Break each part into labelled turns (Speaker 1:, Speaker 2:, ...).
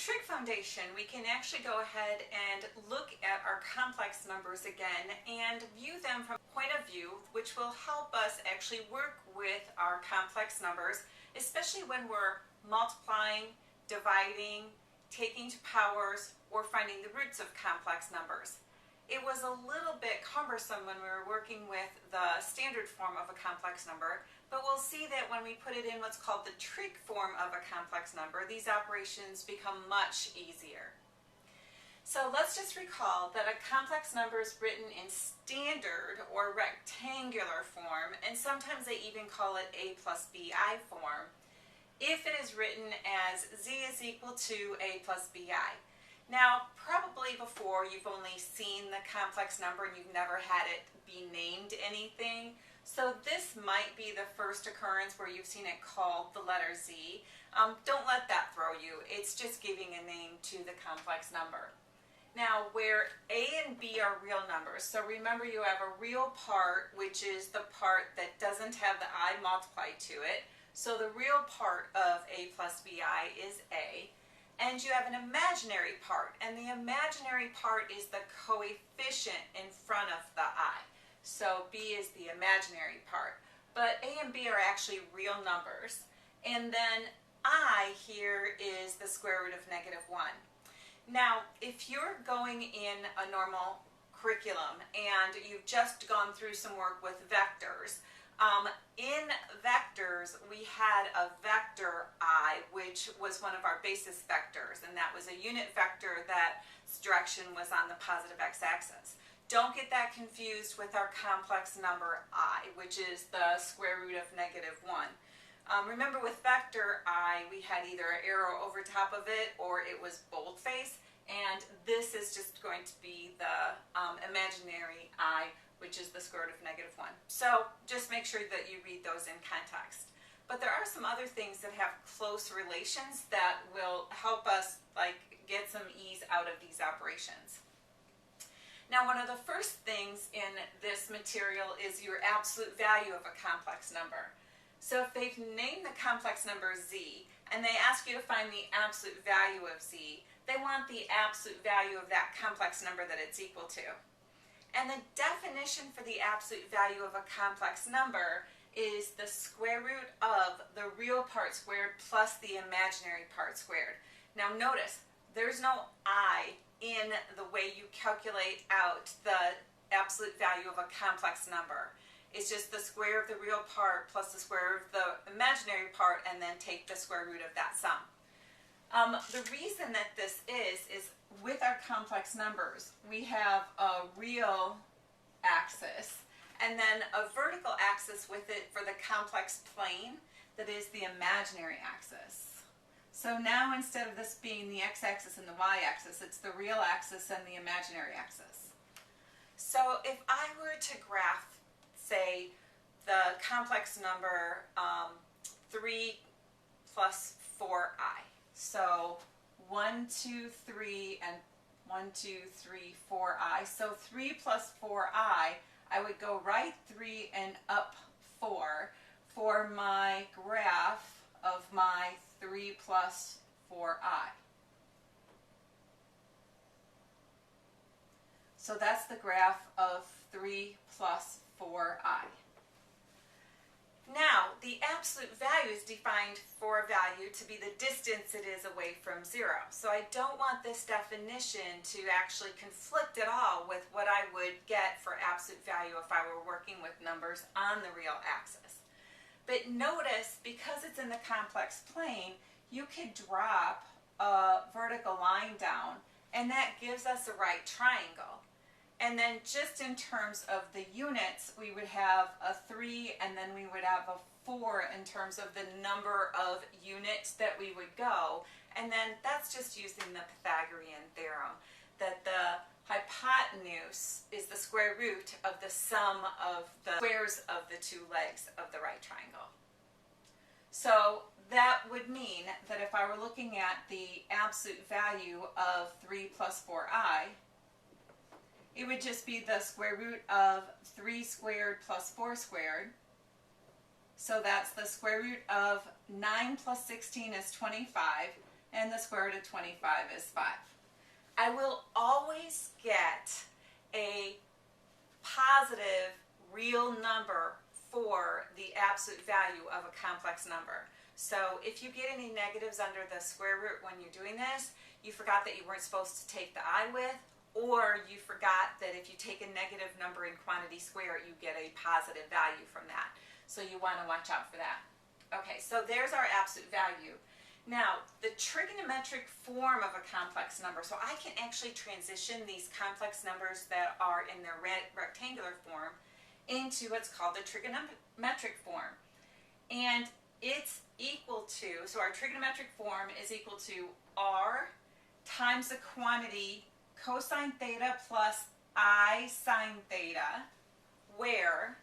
Speaker 1: trig foundation, we can actually go ahead and look at our complex numbers again and view them from a point of view which will help us actually work with our complex numbers, especially when we're multiplying, dividing, taking to powers, or finding the roots of complex numbers. It was a little bit cumbersome when we were working with the standard form of a complex number, but we'll see that when we put it in what's called the trig form of a complex number, these operations become much easier. So let's just recall that a complex number is written in standard or rectangular form, and sometimes they even call it a plus bi form, if it is written as z is equal to a plus bi. Now, probably before you've only seen the complex number and you've never had it be named anything. So this might be the first occurrence where you've seen it called the letter z. Don't let that throw you. It's just giving a name to the complex number. Now, where a and b are real numbers, so remember you have a real part, which is the part that doesn't have the I multiplied to it. So the real part of a plus bi is a. And you have an imaginary part, and the imaginary part is the coefficient in front of the I. So b is the imaginary part. But a and b are actually real numbers. And then I here is the square root of -1. Now, if you're going in a normal curriculum and you've just gone through some work with vectors, in vectors we had a vector I, which was one of our basis vectors, and that was a unit vector that's direction was on the positive x-axis. Don't get that confused with our complex number I, which is the square root of -1. Remember, with vector I, we had either an arrow over top of it or it was boldface, and this is just going to be the imaginary I, which is the square root of -1. So just make sure that you read those in context. But there are some other things that have close relations that will help us get some ease out of these operations. Now, one of the first things in this material is your absolute value of a complex number. So if they've named the complex number z and they ask you to find the absolute value of z, they want the absolute value of that complex number that it's equal to. And the definition for the absolute value of a complex number is the square root of the real part squared plus the imaginary part squared. Now notice, there's no I in the way you calculate out the absolute value of a complex number. It's just the square of the real part plus the square of the imaginary part, and then take the square root of that sum. The reason that this is with our complex numbers, we have a real axis and then a vertical axis with it for the complex plane that is the imaginary axis. So now, instead of this being the x-axis and the y-axis, it's the real axis and the imaginary axis. So if I were to graph, say, the complex number 3 plus 4i. So 1, 2, 3, and 1, 2, 3, 4i. So 3 plus 4i, I would go right 3 and up 4 for my graph of my 3 plus 4i. So that's the graph of 3 plus 4i. Now, the absolute value is defined for a value to be the distance it is away from 0. So I don't want this definition to actually conflict at all with what I would get for absolute value if I were working with numbers on the real axis. But notice, because it's in the complex plane, you could drop a vertical line down, and that gives us a right triangle. And then just in terms of the units, we would have a 3, and then we would have a 4 in terms of the number of units that we would go. And then that's just using the Pythagorean theorem, that the hypotenuse is the square root of the sum of the squares of the two legs of the right triangle. So that would mean that if I were looking at the absolute value of 3 plus 4i, it would just be the square root of 3 squared plus 4 squared. So that's the square root of 9 plus 16 is 25. and the square root of 25 is 5. I will always get a positive real number for the absolute value of a complex number. So if you get any negatives under the square root when you're doing this, you forgot that you weren't supposed to take the I with, or you forgot that if you take a negative number in quantity square, you get a positive value from that. So you want to watch out for that. Okay, so there's our absolute value. Now, the trigonometric form of a complex number, so I can actually transition these complex numbers that are in their rectangular form into what's called the trigonometric form. And it's equal to, so our trigonometric form is equal to r times the quantity cosine theta plus I sine theta, where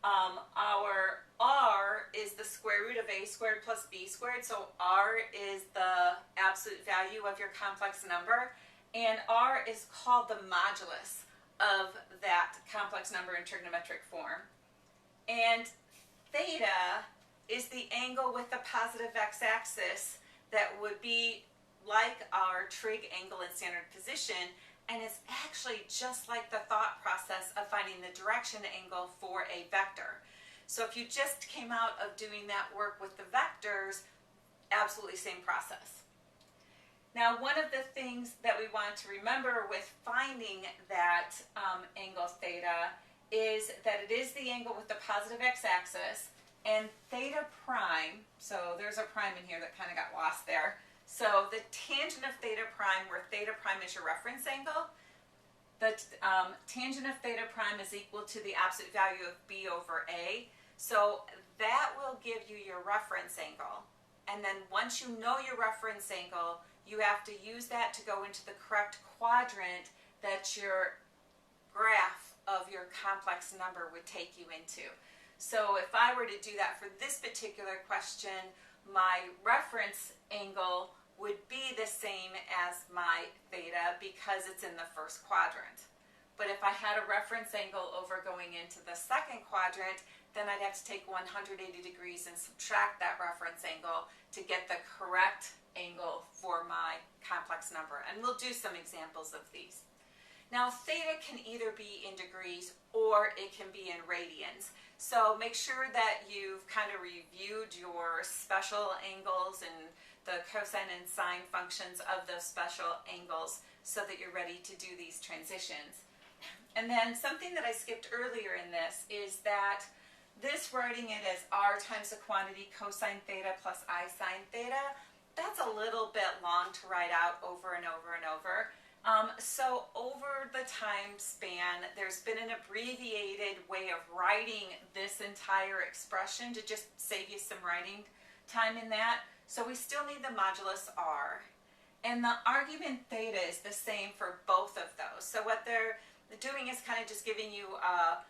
Speaker 1: our r is the square root of a squared plus b squared, so r is the absolute value of your complex number, and r is called the modulus of that complex number in trigonometric form. And theta is the angle with the positive x-axis that would be like our trig angle in standard position, and it's actually just like the thought process of finding the direction angle for a vector. So if you just came out of doing that work with the vectors, absolutely same process. Now, one of the things that we want to remember with finding that angle theta is that it is the angle with the positive x-axis, and theta prime, so there's a prime in here that kind of got lost there. So the tangent of theta prime, where theta prime is your reference angle, the tangent of theta prime is equal to the absolute value of b over a. So that will give you your reference angle. And then once you know your reference angle, you have to use that to go into the correct quadrant that your graph of your complex number would take you into. So if I were to do that for this particular question, my reference angle would be the same as my theta because it's in the first quadrant. But if I had a reference angle over going into the second quadrant, then I'd have to take 180 degrees and subtract that reference angle to get the correct angle for my complex number. And we'll do some examples of these. Now, theta can either be in degrees or it can be in radians. So make sure that you've kind of reviewed your special angles and the cosine and sine functions of those special angles so that you're ready to do these transitions. And then something that I skipped earlier in this is that this writing it as r times the quantity cosine theta plus I sine theta, that's a little bit long to write out over and over and over. So over the time span, there's been an abbreviated way of writing this entire expression to just save you some writing time in that. So we still need the modulus r. And the argument theta is the same for both of those. So what they're doing is kind of just giving you a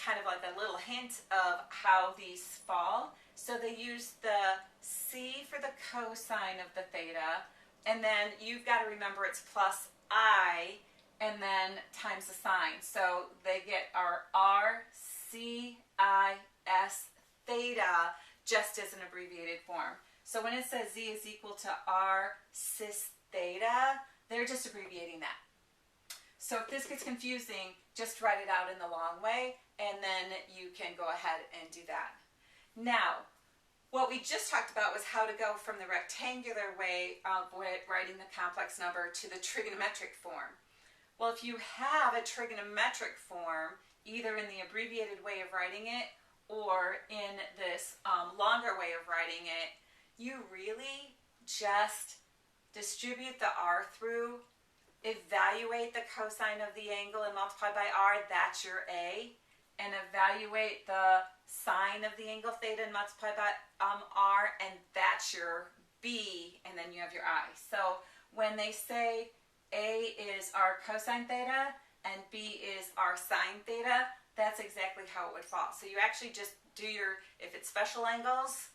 Speaker 1: kind of like a little hint of how these fall. So they use the c for the cosine of the theta, and then you've got to remember it's plus I, and then times the sine. So they get our r c I s theta just as an abbreviated form. So when it says z is equal to r cis theta, they're just abbreviating that. So if this gets confusing, just write it out in the long way, and then you can go ahead and do that. Now, what we just talked about was how to go from the rectangular way of writing the complex number to the trigonometric form. Well, if you have a trigonometric form, either in the abbreviated way of writing it or in this longer way of writing it, you really just distribute the r through, evaluate the cosine of the angle and multiply by r, that's your a, and evaluate the sine of the angle theta and multiply by r, and that's your b, and then you have your I. So when they say a is r cosine theta and b is r sine theta, that's exactly how it would fall. So you actually just do your, if it's special angles,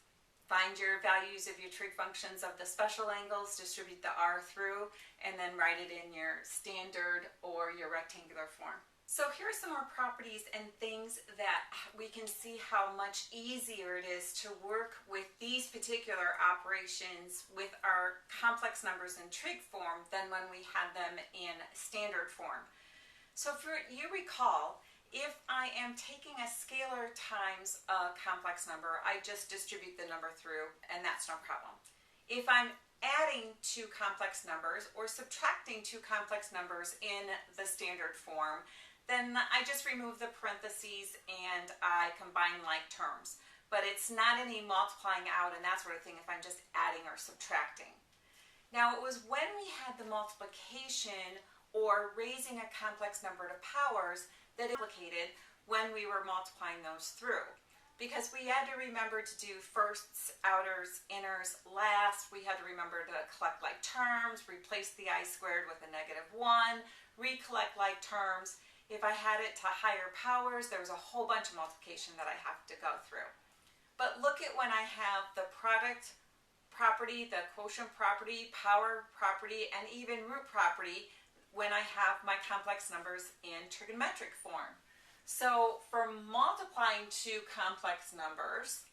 Speaker 1: find your values of your trig functions of the special angles, distribute the r through, and then write it in your standard or your rectangular form. So here are some more properties and things that we can see how much easier it is to work with these particular operations with our complex numbers in trig form than when we had them in standard form. So if you recall, if I am taking a scalar times a complex number, I just distribute the number through and that's no problem. If I'm adding two complex numbers or subtracting two complex numbers in the standard form, then I just remove the parentheses and I combine like terms. But it's not any multiplying out and that sort of thing if I'm just adding or subtracting. Now it was when we had the multiplication or raising a complex number to powers that it implicated when we were multiplying those through. Because we had to remember to do firsts, outers, inners, last. We had to remember to collect like terms, replace the I squared with a -1, recollect like terms. If I had it to higher powers, there was a whole bunch of multiplication that I have to go through. But look at when I have the product property, the quotient property, power property, and even root property when I have my complex numbers in trigonometric form. So for multiplying two complex numbers,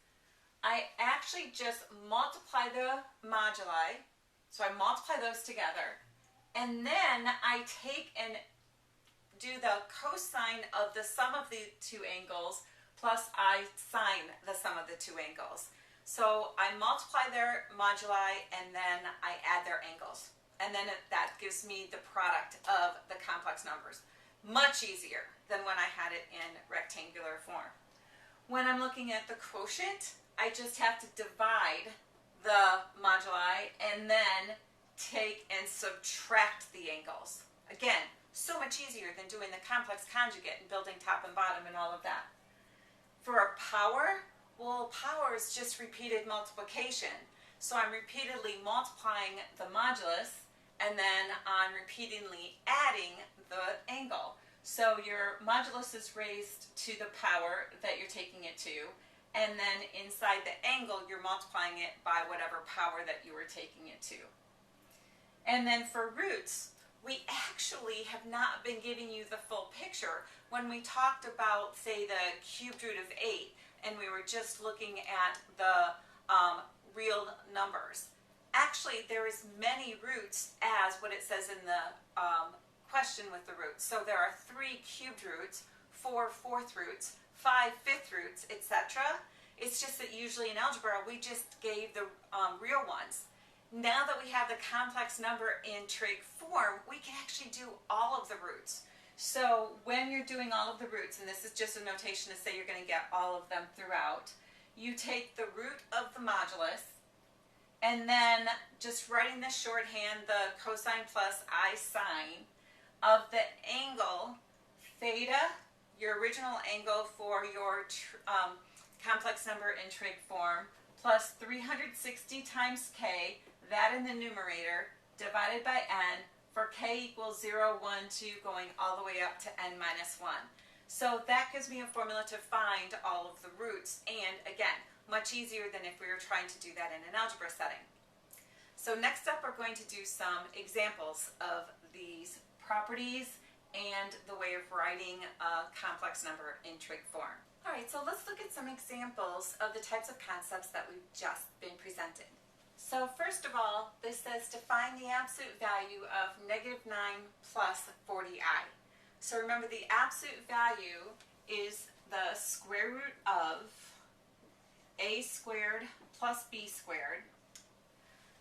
Speaker 1: I actually just multiply the moduli, so I multiply those together, and then I take and do the cosine of the sum of the two angles plus I sine the sum of the two angles. So I multiply their moduli and then I add their angles. And then that gives me the product of the complex numbers. Much easier than when I had it in rectangular form. When I'm looking at the quotient, I just have to divide the moduli and then take and subtract the angles. Again, so much easier than doing the complex conjugate and building top and bottom and all of that. For a power, well, power is just repeated multiplication. So I'm repeatedly multiplying the modulus and then I'm repeatedly adding the angle. So your modulus is raised to the power that you're taking it to, and then inside the angle you're multiplying it by whatever power that you were taking it to. And then for roots, we actually have not been giving you the full picture. When we talked about, say, the cubed root of 8, and we were just looking at the real numbers. Actually, there is many roots as what it says in the question with the roots. So there are 3 cubed roots, 4 fourth roots, 5 fifth roots, etc. It's just that usually in algebra we just gave the real ones. Now that we have the complex number in trig form, we can actually do all of the roots. So when you're doing all of the roots, and this is just a notation to say you're going to get all of them throughout, you take the root of the modulus, and then just writing the shorthand, the cosine plus I sine of the angle theta, your original angle for your complex number in trig form, plus 360 times k, that in the numerator, divided by n, for k equals 0, 1, 2, going all the way up to n minus 1. So that gives me a formula to find all of the roots, and again, much easier than if we were trying to do that in an algebra setting. So next up we're going to do some examples of these properties and the way of writing a complex number in trig form. Alright, so let's look at some examples of the types of concepts that we've just been presented. So first of all, this says to find the absolute value of -9 plus 40i. So remember, the absolute value is the square root of a squared plus b squared.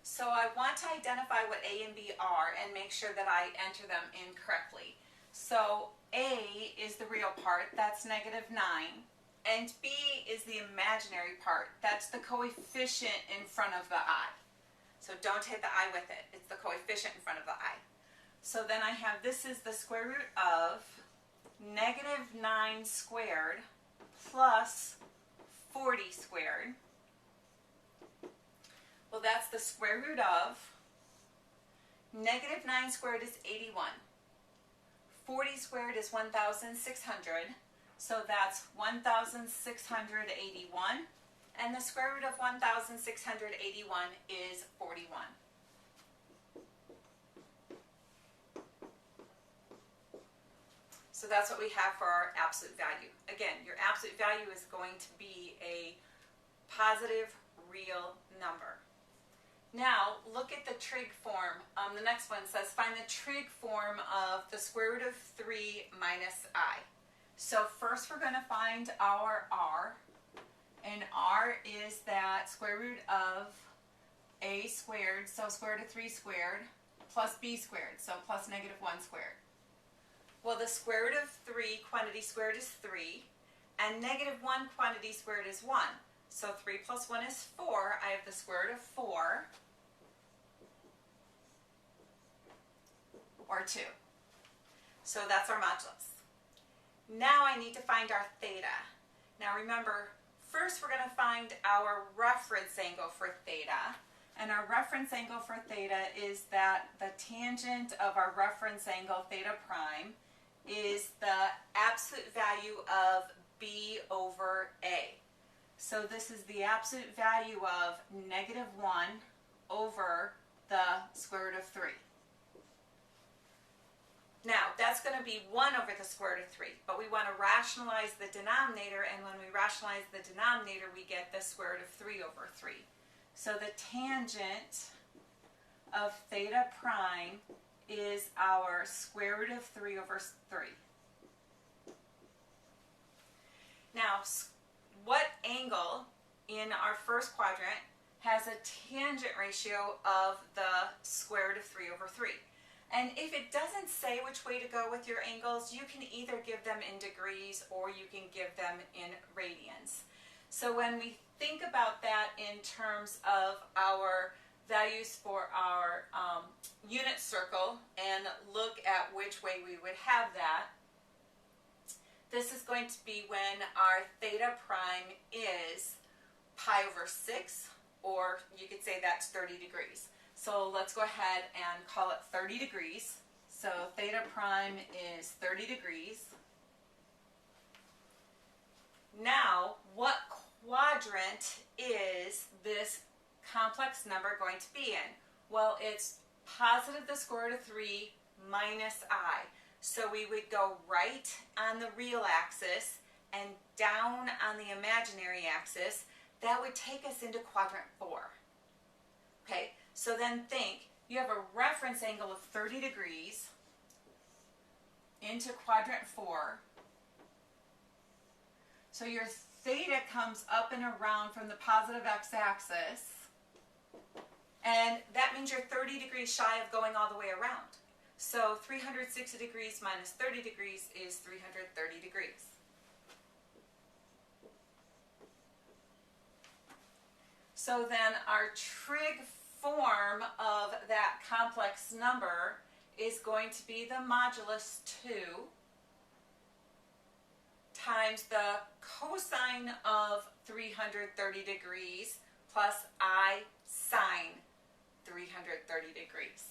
Speaker 1: So I want to identify what a and b are and make sure that I enter them in correctly. So a is the real part, that's -9, and b is the imaginary part, that's the coefficient in front of the I. So don't hit the I with it, it's the coefficient in front of the I. So then I have, this is the square root of -9 squared plus 40 squared. Well, that's the square root of -9 squared is 81. 40 squared is 1,600. So that's 1,681. And the square root of 1,681 is 41. So that's what we have for our absolute value. Again, your absolute value is going to be a positive real number. Now, look at the trig form. The next one says, find the trig form of the square root of 3 minus I. So first we're going to find our r, and r is that square root of a squared, so square root of 3 squared, plus b squared, so plus negative 1 squared. Well, the square root of 3 quantity squared is 3, and negative 1 quantity squared is 1. So 3 plus 1 is 4. I have the square root of 4, or 2. So that's our modulus. Now I need to find our theta. Now remember, first we're going to find our reference angle for theta. And our reference angle for theta is that the tangent of our reference angle, theta prime, is the absolute value of b over a. So this is the absolute value of negative 1 over the square root of 3. Now, that's going to be 1 over the square root of 3, but we want to rationalize the denominator, and when we rationalize the denominator, we get the square root of 3 over 3. So the tangent of theta prime is our square root of 3 over 3. Now, what angle in our first quadrant has a tangent ratio of the square root of 3 over 3? And if it doesn't say which way to go with your angles, you can either give them in degrees or you can give them in radians. So when we think about that in terms of our values for our unit circle and look at which way we would have that, this is going to be when our theta prime is pi over 6, or you could say that's 30 degrees. So let's go ahead and call it 30 degrees. So theta prime is 30 degrees. Now, what quadrant is this complex number going to be in? Well, it's positive the square root of 3 minus I. So we would go right on the real axis and down on the imaginary axis. That would take us into quadrant 4. Okay, so then think, you have a reference angle of 30 degrees into quadrant 4. So your theta comes up and around from the positive x-axis, and that means you're 30 degrees shy of going all the way around. So 360 degrees minus 30 degrees is 330 degrees. So then our trig form of that complex number is going to be the modulus 2 times the cosine of 330 degrees plus I sine 330 degrees.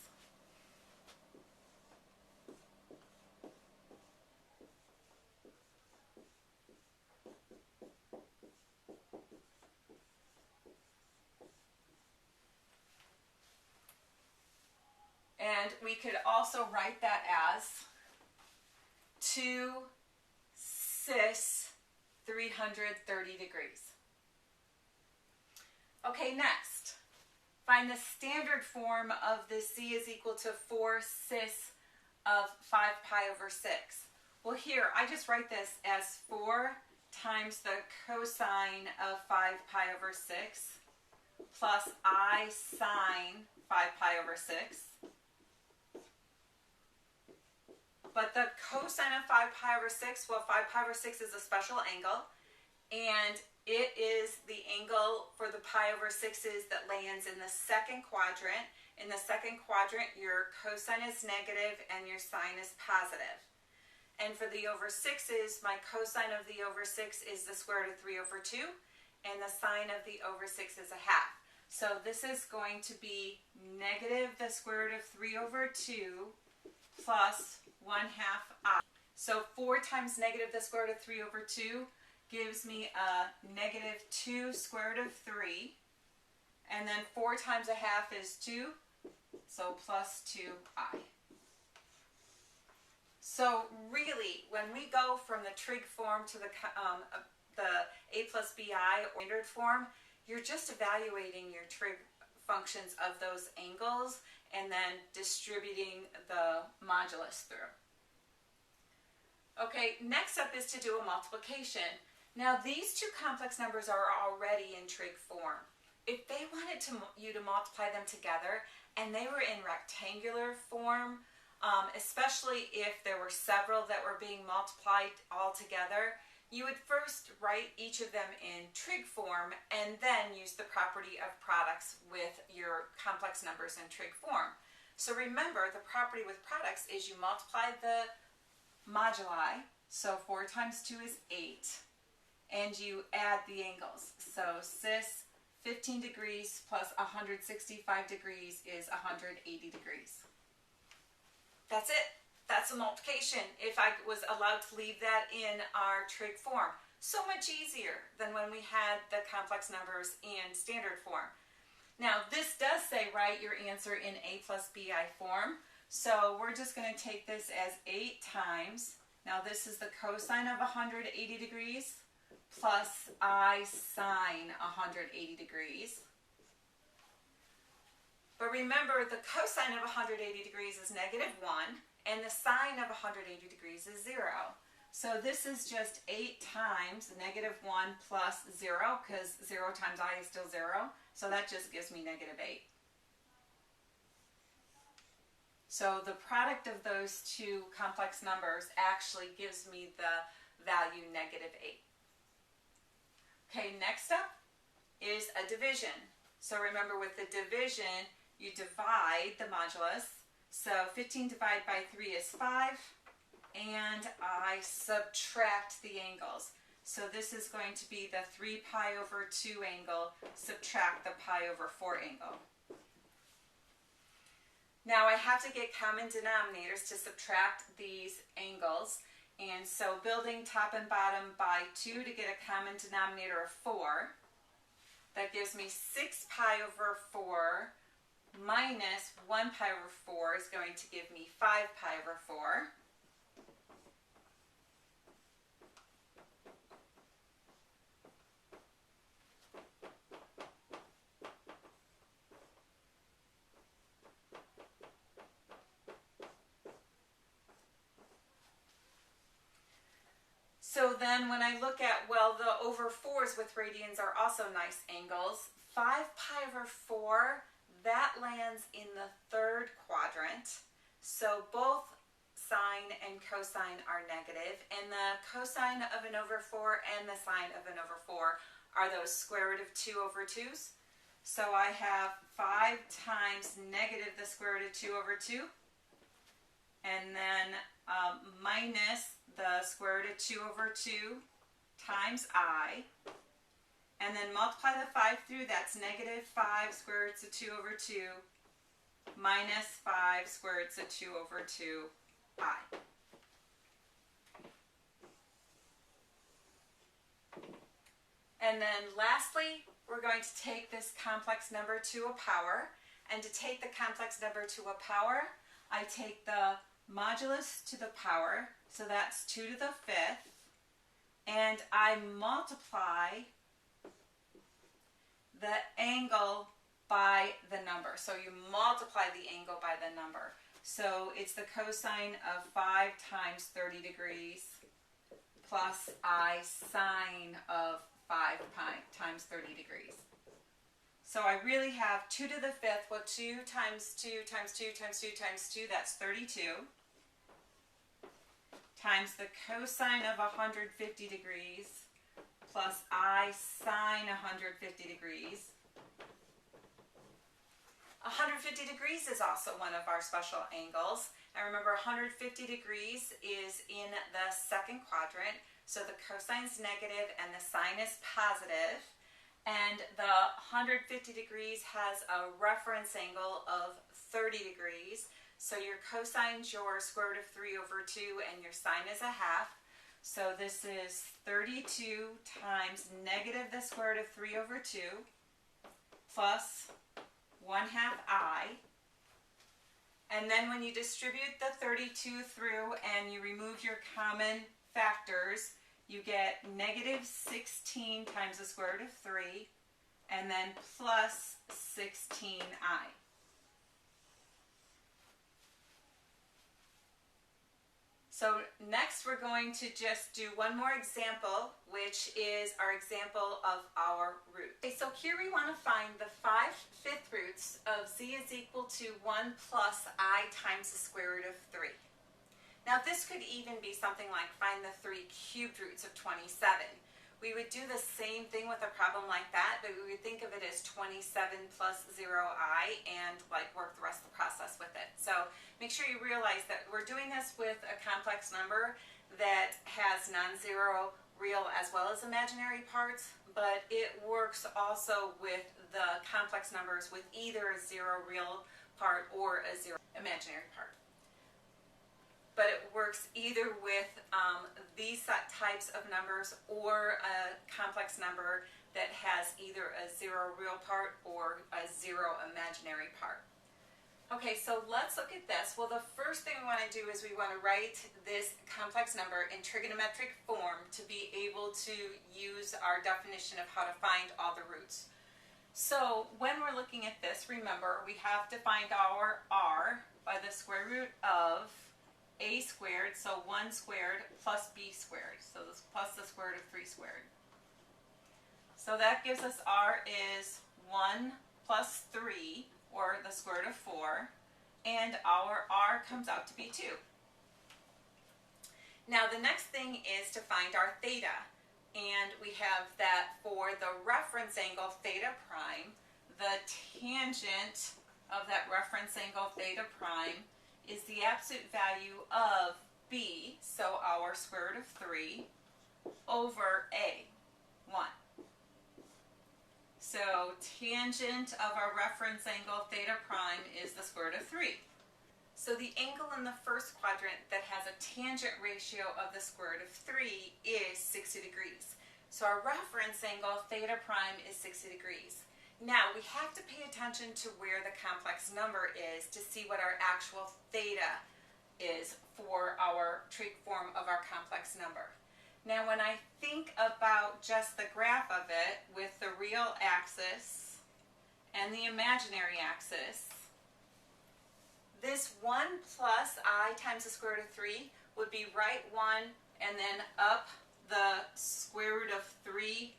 Speaker 1: And we could also write that as 2 cis 330 degrees. Okay, next, find the standard form of the c is equal to 4 cis of 5 pi over 6. Well, here, I just write this as 4 times the cosine of 5 pi over 6 plus I sine 5 pi over 6. But the cosine of 5 pi over 6, well, 5 pi over 6 is a special angle, and it is the angle for the pi over 6's that lands in the second quadrant. In the second quadrant, your cosine is negative and your sine is positive. And for the over 6's, my cosine of the over 6 is the square root of 3 over 2, and the sine of the over 6 is a half. So this is going to be negative the square root of 3 over 2 plus 1/2 I. So 4 times negative the square root of 3 over 2 gives me a negative 2 square root of 3. And then 4 times a half is 2, so plus 2I. So really, when we go from the trig form to the a plus bi or standard form, you're just evaluating your trig functions of those angles and then distributing the modulus through. Okay, next up is to do a multiplication. Now these two complex numbers are already in trig form. If they wanted you to multiply them together and they were in rectangular form, especially if there were several that were being multiplied all together, you would first write each of them in trig form and then use the property of products with your complex numbers in trig form. So remember, the property with products is you multiply the moduli, so 4 times 2 is 8, and you add the angles. So cis 15 degrees plus 165 degrees is 180 degrees. That's it. That's a multiplication if I was allowed to leave that in our trig form. So much easier than when we had the complex numbers in standard form. Now this does say write your answer in a plus bi form. So we're just going to take this as 8 times, now this is the cosine of 180 degrees plus I sine 180 degrees. But remember, the cosine of 180 degrees is -1, and the sine of 180 degrees is 0. So this is just 8 times -1 plus 0, because 0 times I is still 0. So that just gives me -8. So the product of those two complex numbers actually gives me the value -8. Okay, next up is a division. So remember, with the division, you divide the modulus. So 15 divided by 3 is 5, and I subtract the angles. So this is going to be the 3 pi over 2 angle, subtract the pi over 4 angle. Now I have to get common denominators to subtract these angles, and so building top and bottom by 2 to get a common denominator of 4, that gives me 6 pi over 4 minus 1 pi over 4 is going to give me 5 pi over 4. So then when I look at, well, the over 4s with radians are also nice angles. 5 pi over 4, that lands in the 3rd quadrant. So both sine and cosine are negative, and the cosine of an over 4 and the sine of an over 4 are those square root of 2 over 2's. So I have 5 times negative the square root of 2 over 2, and then minus the square root of 2 over 2 times I, and then multiply the 5 through, that's -5 square roots of 2 over 2 minus 5 square roots of 2 over 2 I. And then lastly, we're going to take this complex number to a power, and to take the complex number to a power, I take the modulus to the power, so that's 2 to the 5th, and I multiply the angle by the number. So you multiply the angle by the number. So it's the cosine of 5 times 30 degrees plus I sine of 5 times 30 degrees. So I really have 2 to the 5th, well, 2 times 2 times 2 times 2 times 2, that's 32, times the cosine of 150 degrees plus I sine 150 degrees. 150 degrees is also one of our special angles. And remember, 150 degrees is in the 2nd quadrant, so the cosine's negative and the sine is positive. And the 150 degrees has a reference angle of 30 degrees. So your cosine's your square root of 3 over 2, and your sine is a half. So this is 32 times negative the square root of 3 over 2 plus 1/2 I. And then when you distribute the 32 through and you remove your common factors, you get negative 16 times the square root of 3, and then plus 16i. So next we're going to just do one more example, which is our example of our root. Okay, so here we want to find the 5/5 roots of z is equal to 1 plus I times the square root of 3. Now this could even be something like find the 3 cubed roots of 27. We would do the same thing with a problem like that, but we would think of it as 27 plus 0i and like work the rest of the process with it. So make sure you realize that we're doing this with a complex number that has non-zero real as well as imaginary parts, but it works also with the complex numbers with either a 0 real part or a 0 imaginary part. But it works either with these types of numbers or a complex number that has either a 0 real part or a 0 imaginary part. Okay, so let's look at this. Well, the first thing we want to do is we want to write this complex number in trigonometric form to be able to use our definition of how to find all the roots. So when we're looking at this, remember we have to find our r by the square root of a squared, so 1 squared plus b squared, so this plus the square root of 3 squared. So that gives us r is 1 plus 3, or the square root of 4, and our r comes out to be 2. Now the next thing is to find our theta, and we have that for the reference angle theta prime, the tangent of that reference angle theta prime is the absolute value of b, so our square root of 3, over a, 1. So tangent of our reference angle theta prime is the square root of 3. So the angle in the first quadrant that has a tangent ratio of the square root of 3 is 60 degrees. So our reference angle theta prime is 60 degrees. Now, we have to pay attention to where the complex number is to see what our actual theta is for our trig form of our complex number. Now, when I think about just the graph of it with the real axis and the imaginary axis, this 1 plus I times the square root of 3 would be right 1 and then up the square root of 3i.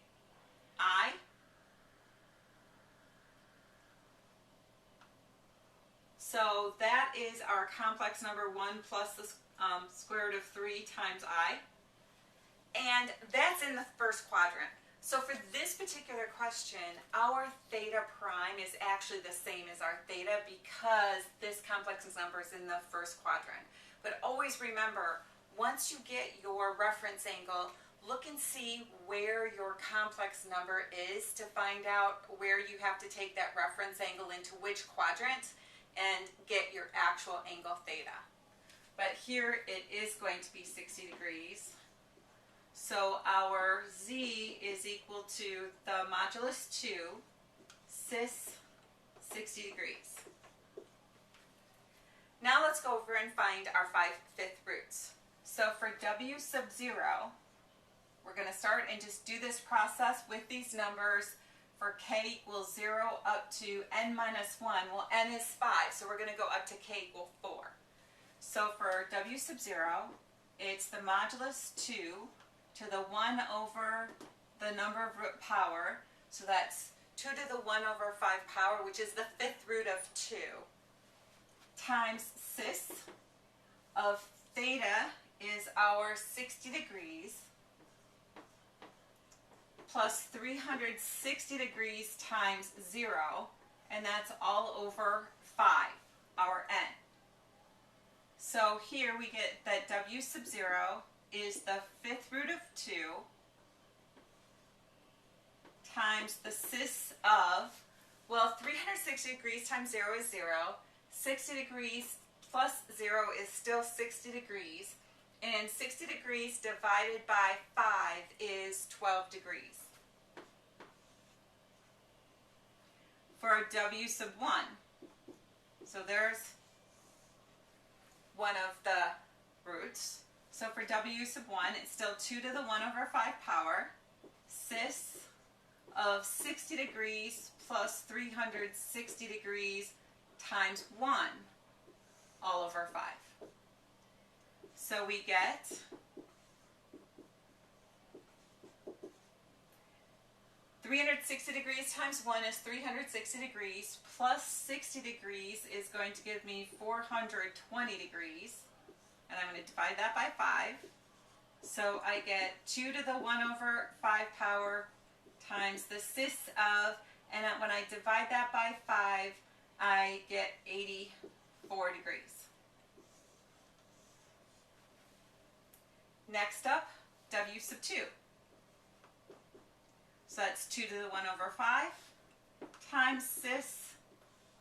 Speaker 1: So that is our complex number 1 plus the square root of 3 times I. And that's in the first quadrant. So for this particular question, our theta prime is actually the same as our theta because this complex number is in the first quadrant. But always remember, once you get your reference angle, look and see where your complex number is to find out where you have to take that reference angle into which quadrant and get your actual angle theta. But here it is going to be 60 degrees. So our z is equal to the modulus 2 cis 60 degrees. Now let's go over and find our 5/5 roots. So for w sub 0, we're going to start and just do this process with these numbers. For k equals 0 up to n minus 1, well, n is 5, so we're going to go up to k equal 4. So for w sub 0, it's the modulus 2 to the 1 over the number of root power, so that's 2 to the 1 over 5 power, which is the 5th root of 2, times cis of theta is our 60 degrees, plus 360 degrees times 0, and that's all over 5, our n. So here we get that w sub 0 is the 5th root of 2 times the cis of, well, 360 degrees times 0 is 0, 60 degrees plus 0 is still 60 degrees, and 60 degrees divided by 5 is 12 degrees. For w sub 1, so there's one of the roots. So for w sub 1, it's still 2 to the 1 over 5 power. Cis of 60 degrees plus 360 degrees times 1 all over 5. So we get 360 degrees times 1 is 360 degrees, plus 60 degrees is going to give me 420 degrees, and I'm going to divide that by 5. So I get 2 to the 1 over 5 power times the cis of, and when I divide that by 5, I get 84 degrees. Next up, w sub 2. So that's 2 to the 1 over 5 times cis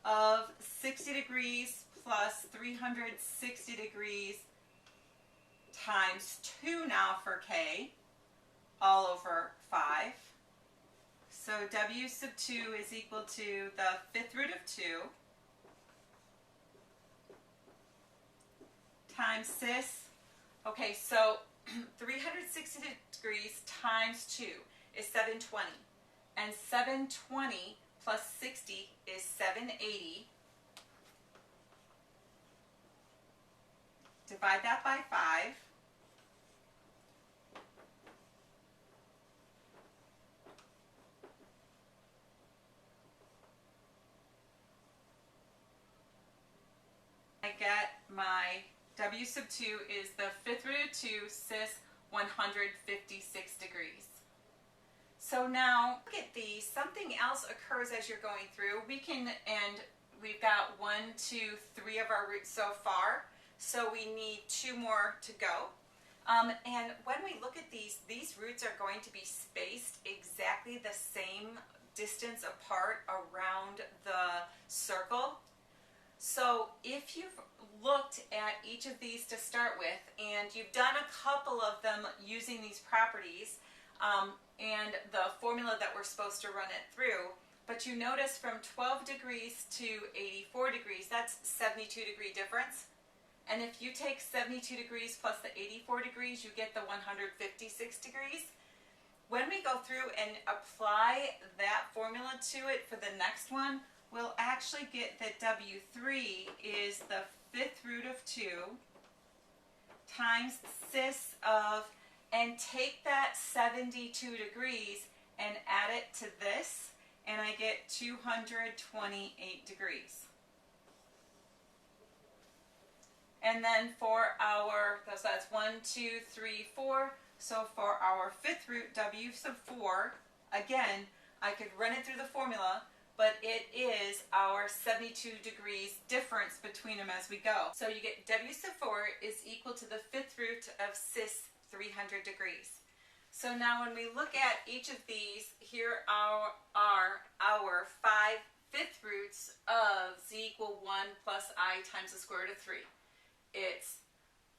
Speaker 1: of 60 degrees plus 360 degrees times 2 now for k all over 5. So w sub 2 is equal to the 5th root of 2 times cis. Okay, so 360 degrees times 2 is 720, and 720 plus 60 is 780. Divide that by 5. I get my w sub 2 is the 5th root of 2 cis 156 degrees. So now, look at these. Something else occurs as you're going through. We've got 1, 2, 3 of our roots so far. So we need 2 more to go. And when we look at these roots are going to be spaced exactly the same distance apart around the circle. So if you've looked at each of these to start with, and you've done a couple of them using these properties, and the formula that we're supposed to run it through, but you notice from 12 degrees to 84 degrees, that's 72 degree difference. And if you take 72 degrees plus the 84 degrees, you get the 156 degrees. When we go through and apply that formula to it for the next one, we'll actually get that w3 is the 5th root of 2 times cis of, and take that 72 degrees and add it to this, and I get 228 degrees. And then for our, so that's 1, 2, 3, 4. So for our 5th root, w sub 4, again, I could run it through the formula, but it is our 72 degrees difference between them as we go. So you get w sub 4 is equal to the 5th root of cis 300 degrees. So now when we look at each of these, here are our 5 5th roots of z equal 1 plus I times the square root of 3. It's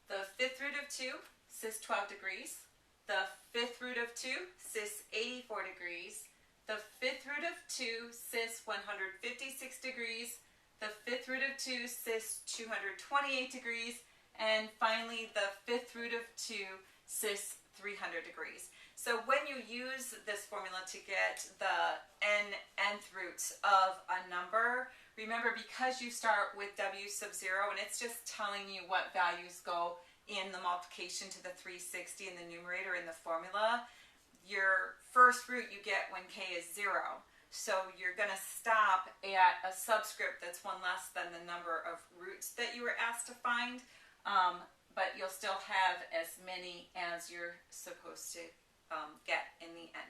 Speaker 1: the 5th root of 2, cis 12 degrees, the 5th root of 2, cis 84 degrees, the 5th root of 2, cis 156 degrees, the 5th root of 2, cis 228 degrees, and finally the 5th root of 2, cis 300 degrees. So when you use this formula to get the nth roots of a number, remember, because you start with w sub 0 and it's just telling you what values go in the multiplication to the 360 in the numerator in the formula, your first root you get when k is 0. So you're going to stop at a subscript that's 1 less than the number of roots that you were asked to find, but you'll still have as many as you're supposed to get in the end.